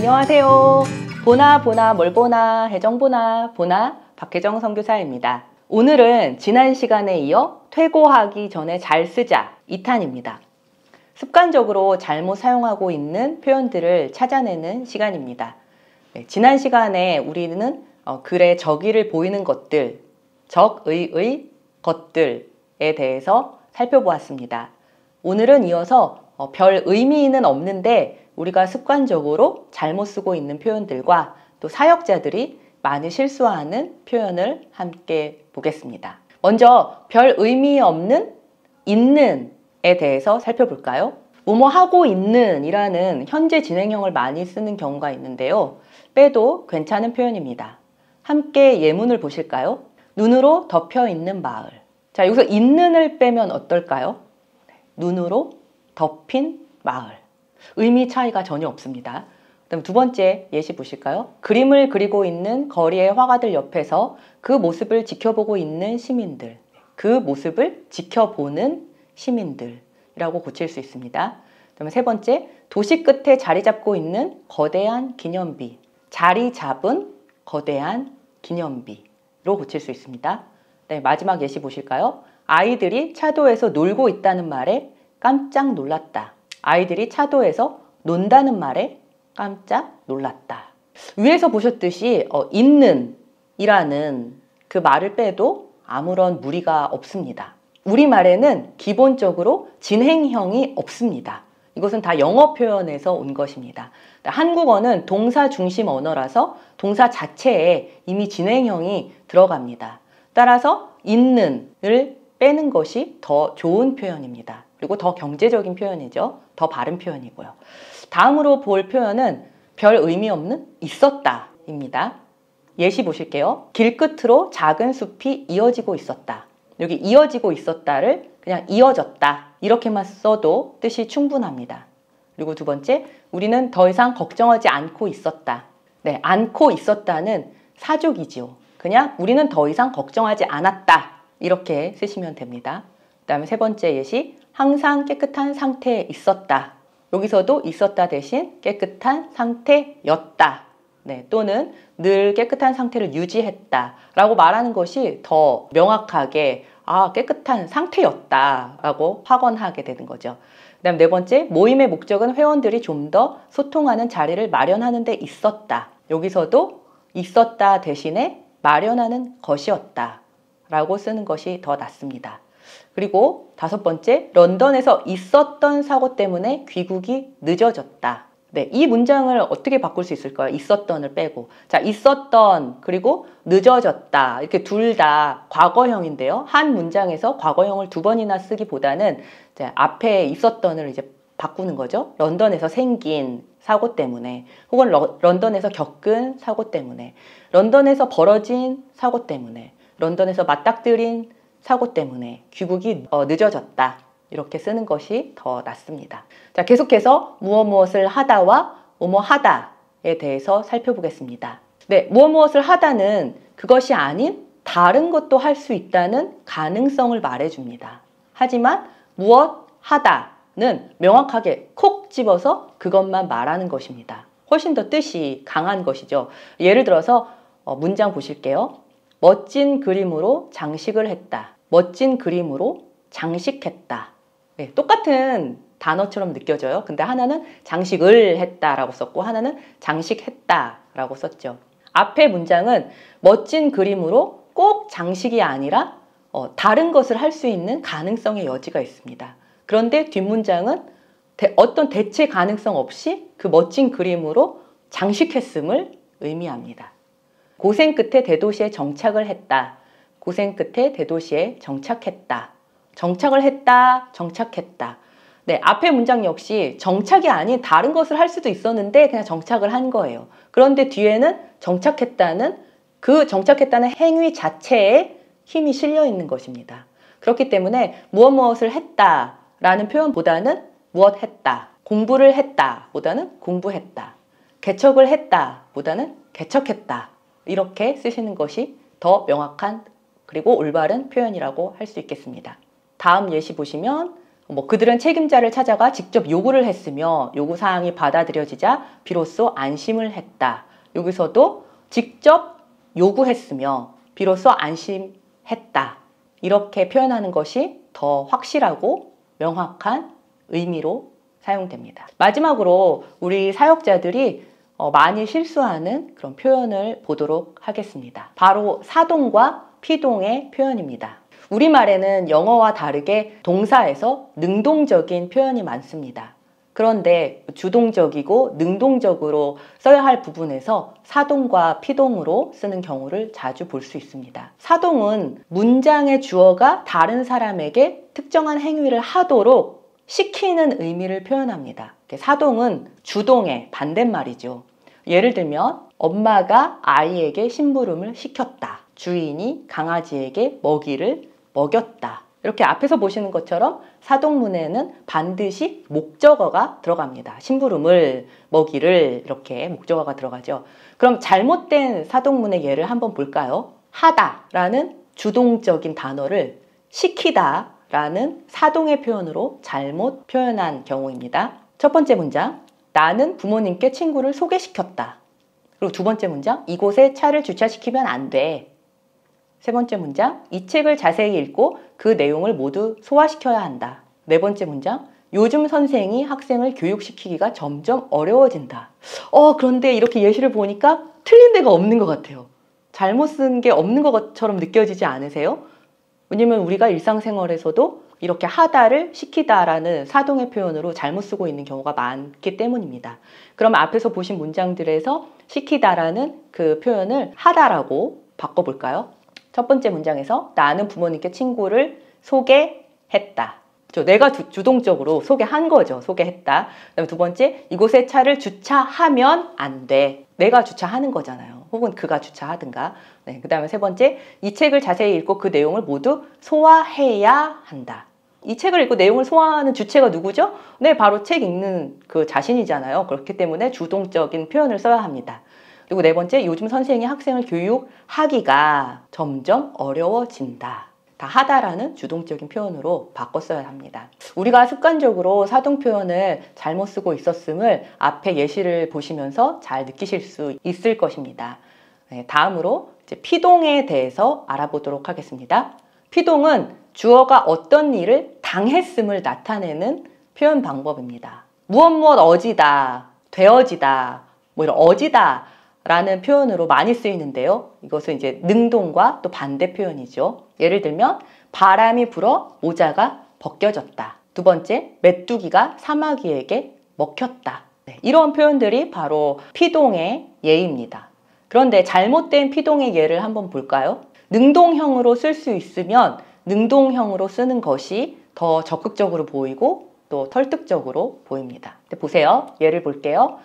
안녕하세요. 보나 뭘 보나 혜정 보나 박혜정 선교사입니다. 오늘은 지난 시간에 이어 퇴고하기 전에 잘 쓰자 2탄입니다. 습관적으로 잘못 사용하고 있는 표현들을 찾아내는 시간입니다. 지난 시간에 우리는 글의 적의를 보이는 것들, 적의의 것들에 대해서 살펴보았습니다. 오늘은 이어서 별 의미는 없는데 우리가 습관적으로 잘못 쓰고 있는 표현들과 또 사역자들이 많이 실수하는 표현을 함께 보겠습니다. 먼저 별 의미 없는 있는에 대해서 살펴볼까요? 뭐뭐 하고 있는 이라는 현재 진행형을 많이 쓰는 경우가 있는데요. 빼도 괜찮은 표현입니다. 함께 예문을 보실까요? 눈으로 덮여 있는 마을. 자, 여기서 있는을 빼면 어떨까요? 눈으로 덮인 마을. 의미 차이가 전혀 없습니다. 그다음 두 번째 예시 보실까요? 그림을 그리고 있는 거리의 화가들 옆에서 그 모습을 지켜보고 있는 시민들. 그 모습을 지켜보는 시민들이라고 고칠 수 있습니다. 그다음에 세 번째, 도시 끝에 자리 잡고 있는 거대한 기념비. 자리 잡은 거대한 기념비로 고칠 수 있습니다. 네, 마지막 예시 보실까요? 아이들이 차도에서 놀고 있다는 말에 깜짝 놀랐다. 아이들이 차도에서 논다는 말에 깜짝 놀랐다. 위에서 보셨듯이 있는 이라는 그 말을 빼도 아무런 무리가 없습니다. 우리말에는 기본적으로 진행형이 없습니다. 이것은 다 영어 표현에서 온 것입니다. 한국어는 동사 중심 언어라서 동사 자체에 이미 진행형이 들어갑니다. 따라서 있는을 빼는 것이 더 좋은 표현입니다. 그리고 더 경제적인 표현이죠. 더 바른 표현이고요. 다음으로 볼 표현은 별 의미 없는 있었다입니다. 예시 보실게요. 길끝으로 작은 숲이 이어지고 있었다. 여기 이어지고 있었다를 그냥 이어졌다 이렇게만 써도 뜻이 충분합니다. 그리고 두 번째, 우리는 더 이상 걱정하지 않고 있었다. 네, 않고 있었다는 사족이지요. 그냥 우리는 더 이상 걱정하지 않았다 이렇게 쓰시면 됩니다. 그 다음에 세 번째 예시, 항상 깨끗한 상태에 있었다. 여기서도 있었다 대신 깨끗한 상태였다. 네, 또는 늘 깨끗한 상태를 유지했다 라고 말하는 것이 더 명확하게 깨끗한 상태였다 라고 확언하게 되는 거죠. 그 다음 네 번째, 모임의 목적은 회원들이 좀 더 소통하는 자리를 마련하는 데 있었다. 여기서도 있었다 대신에 마련하는 것이었다 라고 쓰는 것이 더 낫습니다. 그리고 다섯 번째, 런던에서 있었던 사고 때문에 귀국이 늦어졌다. 네, 이 문장을 어떻게 바꿀 수 있을까요? 있었던을 빼고. 자, 있었던 그리고 늦어졌다. 이렇게 둘 다 과거형인데요. 한 문장에서 과거형을 두 번이나 쓰기보다는 이제 앞에 있었던을 이제 바꾸는 거죠. 런던에서 생긴 사고 때문에, 혹은 런던에서 겪은 사고 때문에, 런던에서 벌어진 사고 때문에, 런던에서 맞닥뜨린 사고 때문에 귀국이 늦어졌다. 이렇게 쓰는 것이 더 낫습니다. 자, 계속해서 무엇을 하다와 뭐뭐 하다에 대해서 살펴보겠습니다. 네, 무엇을 하다는 그것이 아닌 다른 것도 할 수 있다는 가능성을 말해줍니다. 하지만 무엇 하다는 명확하게 콕 집어서 그것만 말하는 것입니다. 훨씬 더 뜻이 강한 것이죠. 예를 들어서 문장 보실게요. 멋진 그림으로 장식을 했다. 멋진 그림으로 장식했다. 네, 똑같은 단어처럼 느껴져요. 근데 하나는 장식을 했다라고 썼고 하나는 장식했다라고 썼죠. 앞에 문장은 멋진 그림으로 꼭 장식이 아니라 다른 것을 할 수 있는 가능성의 여지가 있습니다. 그런데 뒷문장은 어떤 대체 가능성 없이 그 멋진 그림으로 장식했음을 의미합니다. 고생 끝에 대도시에 정착을 했다. 고생 끝에 대도시에 정착했다. 정착을 했다. 정착했다. 네, 앞의 문장 역시 정착이 아닌 다른 것을 할 수도 있었는데 그냥 정착을 한 거예요. 그런데 뒤에는 정착했다는 그 정착했다는 행위 자체에 힘이 실려 있는 것입니다. 그렇기 때문에 무엇을 했다라는 표현보다는 무엇 했다. 공부를 했다 보다는 공부했다. 개척을 했다 보다는 개척했다. 이렇게 쓰시는 것이 더 명확한 그리고 올바른 표현이라고 할 수 있겠습니다. 다음 예시 보시면 그들은 책임자를 찾아가 직접 요구를 했으며 요구사항이 받아들여지자 비로소 안심을 했다. 여기서도 직접 요구했으며 비로소 안심했다. 이렇게 표현하는 것이 더 확실하고 명확한 의미로 사용됩니다. 마지막으로 우리 사역자들이 많이 실수하는 그런 표현을 보도록 하겠습니다. 바로 사동과 피동의 표현입니다. 우리말에는 영어와 다르게 동사에서 능동적인 표현이 많습니다. 그런데 주동적이고 능동적으로 써야 할 부분에서 사동과 피동으로 쓰는 경우를 자주 볼 수 있습니다. 사동은 문장의 주어가 다른 사람에게 특정한 행위를 하도록 시키는 의미를 표현합니다. 사동은 주동의 반대말이죠. 예를 들면 엄마가 아이에게 심부름을 시켰다. 주인이 강아지에게 먹이를 먹였다. 이렇게 앞에서 보시는 것처럼 사동문에는 반드시 목적어가 들어갑니다. 심부름을, 먹이를 이렇게 목적어가 들어가죠. 그럼 잘못된 사동문의 예를 한번 볼까요? 하다라는 주동적인 단어를 시키다라는 사동의 표현으로 잘못 표현한 경우입니다. 첫 번째 문장, 나는 부모님께 친구를 소개시켰다. 그리고 두 번째 문장, 이곳에 차를 주차시키면 안 돼. 세 번째 문장, 이 책을 자세히 읽고 그 내용을 모두 소화시켜야 한다. 네 번째 문장, 요즘 선생이 학생을 교육시키기가 점점 어려워진다. 그런데 이렇게 예시를 보니까 틀린 데가 없는 것 같아요. 잘못 쓴 게 없는 것처럼 느껴지지 않으세요? 왜냐면 우리가 일상생활에서도 이렇게 하다를 시키다라는 사동의 표현으로 잘못 쓰고 있는 경우가 많기 때문입니다. 그럼 앞에서 보신 문장들에서 시키다라는 그 표현을 하다라고 바꿔볼까요? 첫 번째 문장에서 나는 부모님께 친구를 소개했다. 내가 주동적으로 소개한 거죠. 소개했다. 그다음에 두 번째, 이곳에 차를 주차하면 안 돼. 내가 주차하는 거잖아요. 혹은 그가 주차하든가. 네, 그 다음에 세 번째, 이 책을 자세히 읽고 그 내용을 모두 소화해야 한다. 이 책을 읽고 내용을 소화하는 주체가 누구죠? 네, 바로 책 읽는 그 자신이잖아요. 그렇기 때문에 주동적인 표현을 써야 합니다. 그리고 네 번째, 요즘 선생이 학생을 교육하기가 점점 어려워진다. 다 하다라는 주동적인 표현으로 바꿔 써야 합니다. 우리가 습관적으로 사동 표현을 잘못 쓰고 있었음을 앞에 예시를 보시면서 잘 느끼실 수 있을 것입니다. 네, 다음으로 이제 피동에 대해서 알아보도록 하겠습니다. 피동은 주어가 어떤 일을 당했음을 나타내는 표현 방법입니다. 무엇 어지다, 되어지다, 이런 어지다 라는 표현으로 많이 쓰이는데요. 이것은 이제 능동과 또 반대 표현이죠. 예를 들면 바람이 불어 모자가 벗겨졌다. 두 번째, 메뚜기가 사마귀에게 먹혔다. 네, 이런 표현들이 바로 피동의 예입니다. 그런데 잘못된 피동의 예를 한번 볼까요? 능동형으로 쓸 수 있으면 능동형으로 쓰는 것이 더 적극적으로 보이고 또 설득적으로 보입니다. 보세요. 예를 볼게요.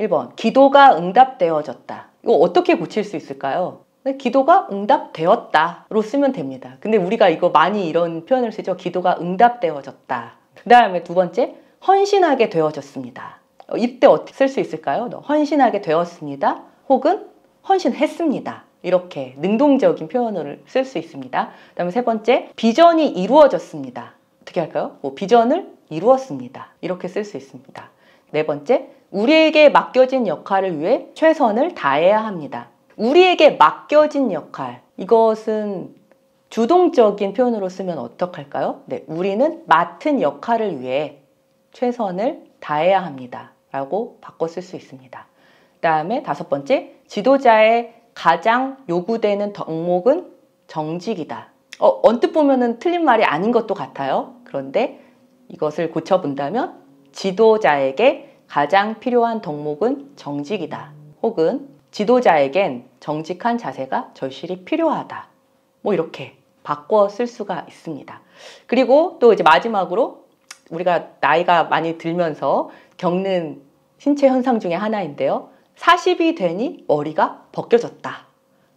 1번, 기도가 응답되어졌다. 이거 어떻게 고칠 수 있을까요? 기도가 응답되었다로 쓰면 됩니다. 근데 우리가 이거 많이 이런 표현을 쓰죠. 기도가 응답되어졌다. 그 다음에 두 번째, 헌신하게 되어졌습니다. 이때 어떻게 쓸 수 있을까요? 헌신하게 되었습니다. 혹은 헌신했습니다. 이렇게 능동적인 표현을 쓸 수 있습니다. 그 다음에 세 번째, 비전이 이루어졌습니다. 어떻게 할까요? 비전을 이루었습니다. 이렇게 쓸 수 있습니다. 네 번째, 우리에게 맡겨진 역할을 위해 최선을 다해야 합니다. 우리에게 맡겨진 역할, 이것은 주동적인 표현으로 쓰면 어떡할까요? 네, 우리는 맡은 역할을 위해 최선을 다해야 합니다. 라고 바꿔 쓸 수 있습니다. 그 다음에 다섯 번째, 지도자의 가장 요구되는 덕목은 정직이다. 언뜻 보면은 틀린 말이 아닌 것도 같아요. 그런데 이것을 고쳐본다면 지도자에게 가장 필요한 덕목은 정직이다. 혹은 지도자에겐 정직한 자세가 절실히 필요하다. 이렇게 바꿔 쓸 수가 있습니다. 그리고 또 이제 마지막으로 우리가 나이가 많이 들면서 겪는 신체 현상 중에 하나인데요. 40이 되니 머리가 벗겨졌다.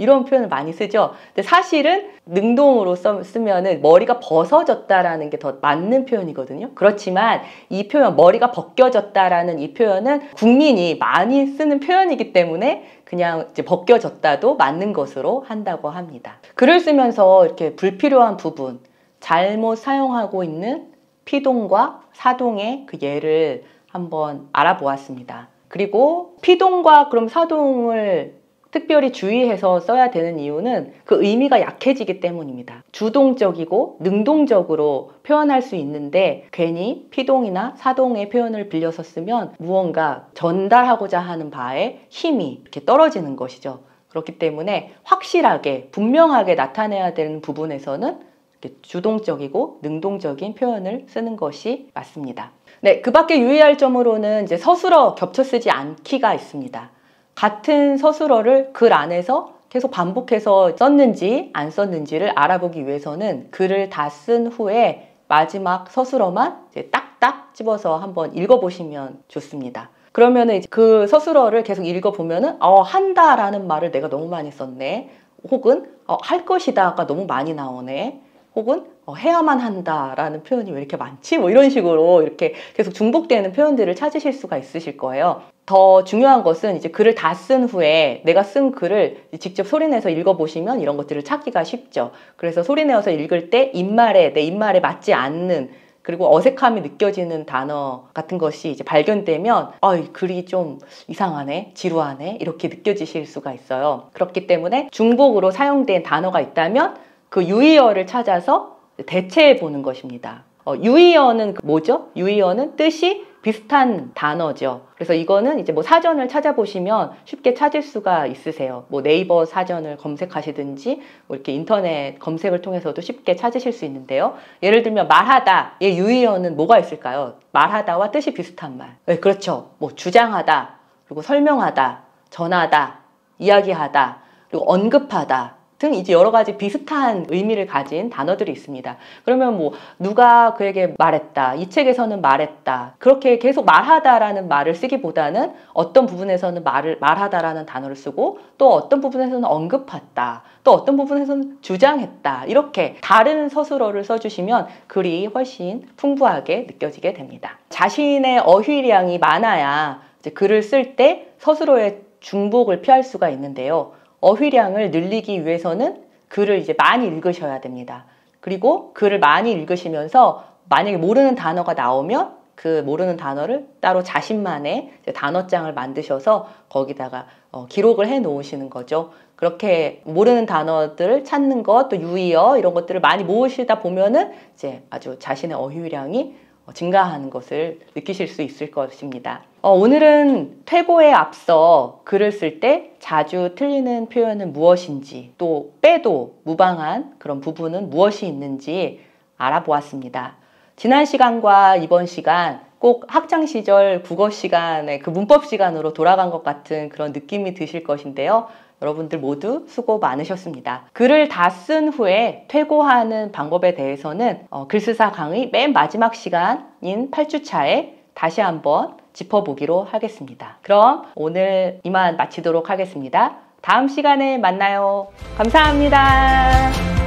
이런 표현을 많이 쓰죠. 근데 사실은 능동으로 쓰면은 머리가 벗어졌다라는 게 더 맞는 표현이거든요. 그렇지만 이 표현, 머리가 벗겨졌다라는 이 표현은 국민이 많이 쓰는 표현이기 때문에 그냥 이제 벗겨졌다도 맞는 것으로 한다고 합니다. 글을 쓰면서 이렇게 불필요한 부분, 잘못 사용하고 있는 피동과 사동의 그 예를 한번 알아보았습니다. 그리고 피동과 그럼 사동을 특별히 주의해서 써야 되는 이유는 그 의미가 약해지기 때문입니다. 주동적이고 능동적으로 표현할 수 있는데 괜히 피동이나 사동의 표현을 빌려서 쓰면 무언가 전달하고자 하는 바에 힘이 이렇게 떨어지는 것이죠. 그렇기 때문에 확실하게 분명하게 나타내야 되는 부분에서는 이렇게 주동적이고 능동적인 표현을 쓰는 것이 맞습니다. 네, 그 밖에 유의할 점으로는 이제 서술어 겹쳐 쓰지 않기가 있습니다. 같은 서술어를 글 안에서 계속 반복해서 썼는지 안 썼는지를 알아보기 위해서는 글을 다 쓴 후에 마지막 서술어만 이제 딱딱 집어서 한번 읽어보시면 좋습니다. 그러면은 그 서술어를 계속 읽어보면은 한다라는 말을 내가 너무 많이 썼네. 혹은 할 것이다가 너무 많이 나오네. 혹은 해야만 한다라는 표현이 왜 이렇게 많지? 뭐 이런 식으로 이렇게 계속 중복되는 표현들을 찾으실 수가 있으실 거예요. 더 중요한 것은 이제 글을 다 쓴 후에 내가 쓴 글을 직접 소리내서 읽어보시면 이런 것들을 찾기가 쉽죠. 그래서 소리내어서 읽을 때 내 입말에 맞지 않는 그리고 어색함이 느껴지는 단어 같은 것이 이제 발견되면 이 글이 좀 이상하네, 지루하네 이렇게 느껴지실 수가 있어요. 그렇기 때문에 중복으로 사용된 단어가 있다면 그 유의어를 찾아서 대체해 보는 것입니다. 유의어는 뭐죠? 유의어는 뜻이 비슷한 단어죠. 그래서 이거는 이제 뭐 사전을 찾아보시면 쉽게 찾을 수가 있으세요. 뭐 네이버 사전을 검색하시든지 뭐 이렇게 인터넷 검색을 통해서도 쉽게 찾으실 수 있는데요. 예를 들면 말하다의 유의어는 뭐가 있을까요? 말하다와 뜻이 비슷한 말. 네, 그렇죠. 뭐 주장하다, 그리고 설명하다, 전하다, 이야기하다, 그리고 언급하다 등 이제 여러 가지 비슷한 의미를 가진 단어들이 있습니다. 그러면 뭐 누가 그에게 말했다, 이 책에서는 말했다 그렇게 계속 말하다라는 말을 쓰기보다는 어떤 부분에서는 말하다라는 단어를 쓰고 또 어떤 부분에서는 언급했다, 또 어떤 부분에서는 주장했다 이렇게 다른 서술어를 써주시면 글이 훨씬 풍부하게 느껴지게 됩니다. 자신의 어휘량이 많아야 이제 글을 쓸 때 서술어의 중복을 피할 수가 있는데요. 어휘량을 늘리기 위해서는 글을 이제 많이 읽으셔야 됩니다. 그리고 글을 많이 읽으시면서 만약에 모르는 단어가 나오면 그 모르는 단어를 따로 자신만의 단어장을 만드셔서 거기다가 기록을 해 놓으시는 거죠. 그렇게 모르는 단어들을 찾는 것, 또 유의어 이런 것들을 많이 모으시다 보면은 이제 아주 자신의 어휘량이 증가하는 것을 느끼실 수 있을 것입니다. 오늘은 퇴고에 앞서 글을 쓸 때 자주 틀리는 표현은 무엇인지 또 빼도 무방한 그런 부분은 무엇이 있는지 알아보았습니다. 지난 시간과 이번 시간 꼭 학창시절 국어 시간의 그 문법 시간으로 돌아간 것 같은 그런 느낌이 드실 것인데요. 여러분들 모두 수고 많으셨습니다. 글을 다 쓴 후에 퇴고하는 방법에 대해서는 글쓰사 강의 맨 마지막 시간인 8주차에 다시 한번 짚어보기로 하겠습니다. 그럼 오늘 이만 마치도록 하겠습니다. 다음 시간에 만나요. 감사합니다.